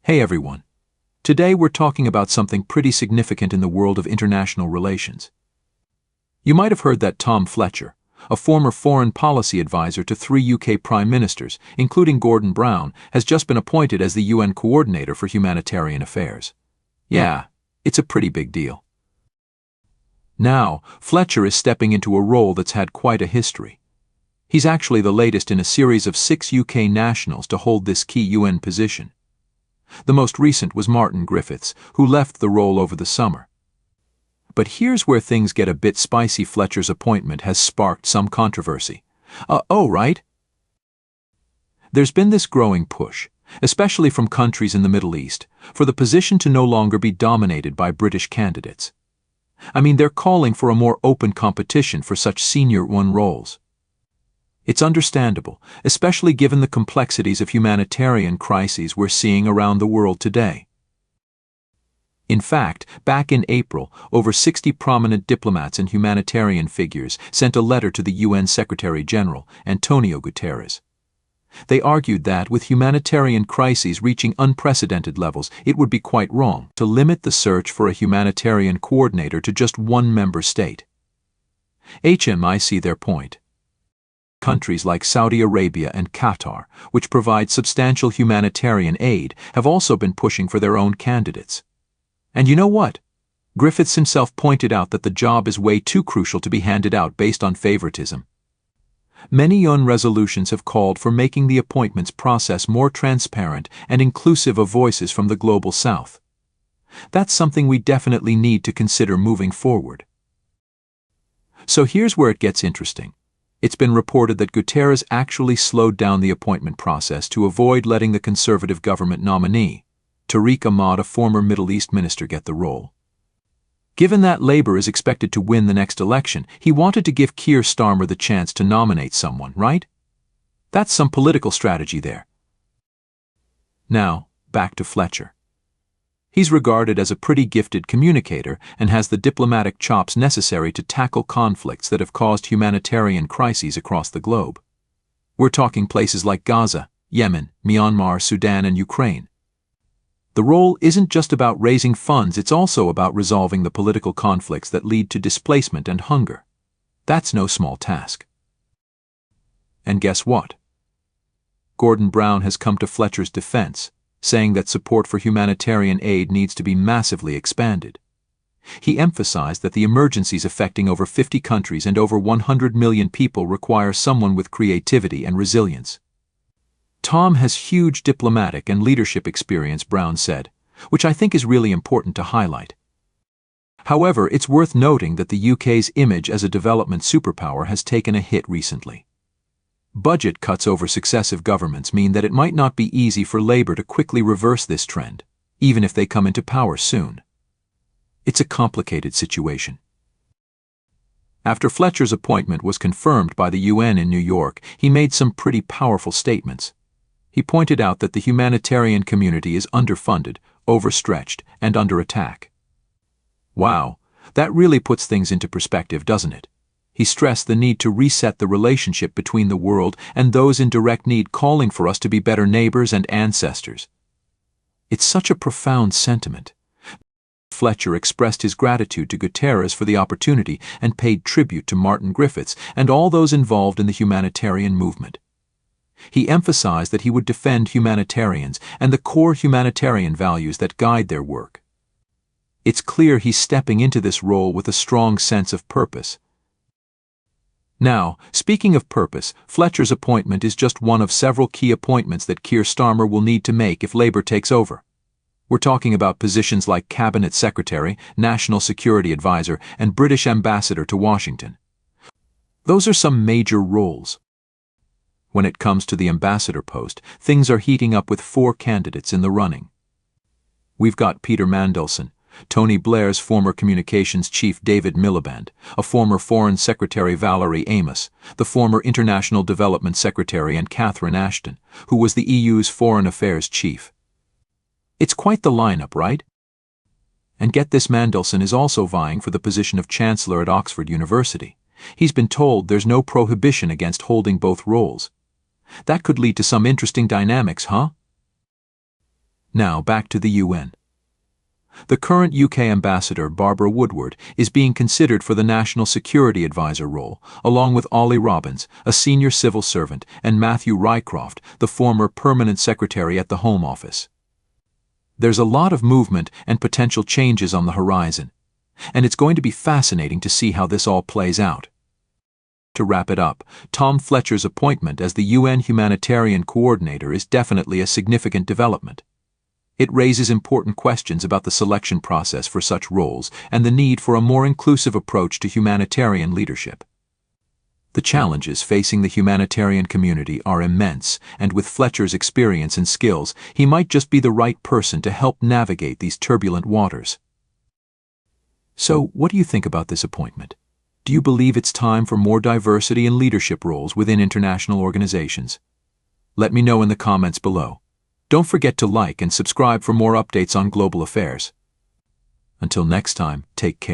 Hey everyone. Today we're talking about something pretty significant in the world of international relations. You might have heard that Tom Fletcher, a former foreign policy advisor to 3 UK prime ministers, including Gordon Brown, has just been appointed as the UN coordinator for humanitarian affairs. Yeah, it's a pretty big deal. Now, Fletcher is stepping into a role that's had quite a history. He's actually the latest in a series of 6 UK nationals to hold this key UN position. The most recent was Martin Griffiths, who left the role over the summer. But here's where things get a bit spicy. Fletcher's appointment has sparked some controversy. Right? There's been this growing push, especially from countries in the Middle East, for the position to no longer be dominated by British candidates. They're calling for a more open competition for such senior UN roles. It's understandable, especially given the complexities of humanitarian crises we're seeing around the world today. In fact, back in April, over 60 prominent diplomats and humanitarian figures sent a letter to the UN Secretary-General, Antonio Guterres. They argued that, with humanitarian crises reaching unprecedented levels, it would be quite wrong to limit the search for a humanitarian coordinator to just one member state. I see their point. Countries like Saudi Arabia and Qatar, which provide substantial humanitarian aid, have also been pushing for their own candidates. And you know what? Griffiths himself pointed out that the job is way too crucial to be handed out based on favoritism. Many UN resolutions have called for making the appointments process more transparent and inclusive of voices from the global south. That's something we definitely need to consider moving forward. So here's where it gets interesting. It's been reported that Guterres actually slowed down the appointment process to avoid letting the Conservative government nominee, Tariq Ahmad, a former Middle East minister, get the role. Given that Labour is expected to win the next election, he wanted to give Keir Starmer the chance to nominate someone, right? That's some political strategy there. Now, back to Fletcher. He's regarded as a pretty gifted communicator and has the diplomatic chops necessary to tackle conflicts that have caused humanitarian crises across the globe. We're talking places like Gaza, Yemen, Myanmar, Sudan, and Ukraine. The role isn't just about raising funds, it's also about resolving the political conflicts that lead to displacement and hunger. That's no small task. And guess what? Gordon Brown has come to Fletcher's defense, saying that support for humanitarian aid needs to be massively expanded. He emphasized that the emergencies affecting over 50 countries and over 100 million people require someone with creativity and resilience. Tom has huge diplomatic and leadership experience, Brown said, which I think is really important to highlight. However, it's worth noting that the UK's image as a development superpower has taken a hit recently. Budget cuts over successive governments mean that it might not be easy for Labour to quickly reverse this trend, even if they come into power soon. It's a complicated situation. After Fletcher's appointment was confirmed by the UN in New York, he made some pretty powerful statements. He pointed out that the humanitarian community is underfunded, overstretched, and under attack. Wow, that really puts things into perspective, doesn't it? He stressed the need to reset the relationship between the world and those in direct need, calling for us to be better neighbors and ancestors. It's such a profound sentiment. Fletcher expressed his gratitude to Guterres for the opportunity and paid tribute to Martin Griffiths and all those involved in the humanitarian movement. He emphasized that he would defend humanitarians and the core humanitarian values that guide their work. It's clear he's stepping into this role with a strong sense of purpose. Now, speaking of purpose, Fletcher's appointment is just one of several key appointments that Keir Starmer will need to make if Labour takes over. We're talking about positions like Cabinet Secretary, National Security Advisor, and British Ambassador to Washington. Those are some major roles. When it comes to the ambassador post, things are heating up with 4 candidates in the running. We've got Peter Mandelson, Tony Blair's former communications chief David Miliband, a former Foreign Secretary Valerie Amos, the former International Development Secretary, and Catherine Ashton, who was the EU's Foreign Affairs chief. It's quite the lineup, right? And get this, Mandelson is also vying for the position of Chancellor at Oxford University. He's been told there's no prohibition against holding both roles. That could lead to some interesting dynamics, huh? Now back to the UN. The current UK ambassador, Barbara Woodward, is being considered for the National Security Advisor role, along with Ollie Robbins, a senior civil servant, and Matthew Rycroft, the former permanent secretary at the Home Office. There's a lot of movement and potential changes on the horizon, and it's going to be fascinating to see how this all plays out. To wrap it up, Tom Fletcher's appointment as the UN Humanitarian Coordinator is definitely a significant development. It raises important questions about the selection process for such roles and the need for a more inclusive approach to humanitarian leadership. The challenges facing the humanitarian community are immense, and with Fletcher's experience and skills, he might just be the right person to help navigate these turbulent waters. So, what do you think about this appointment? Do you believe it's time for more diversity in leadership roles within international organizations? Let me know in the comments below. Don't forget to like and subscribe for more updates on global affairs. Until next time, take care.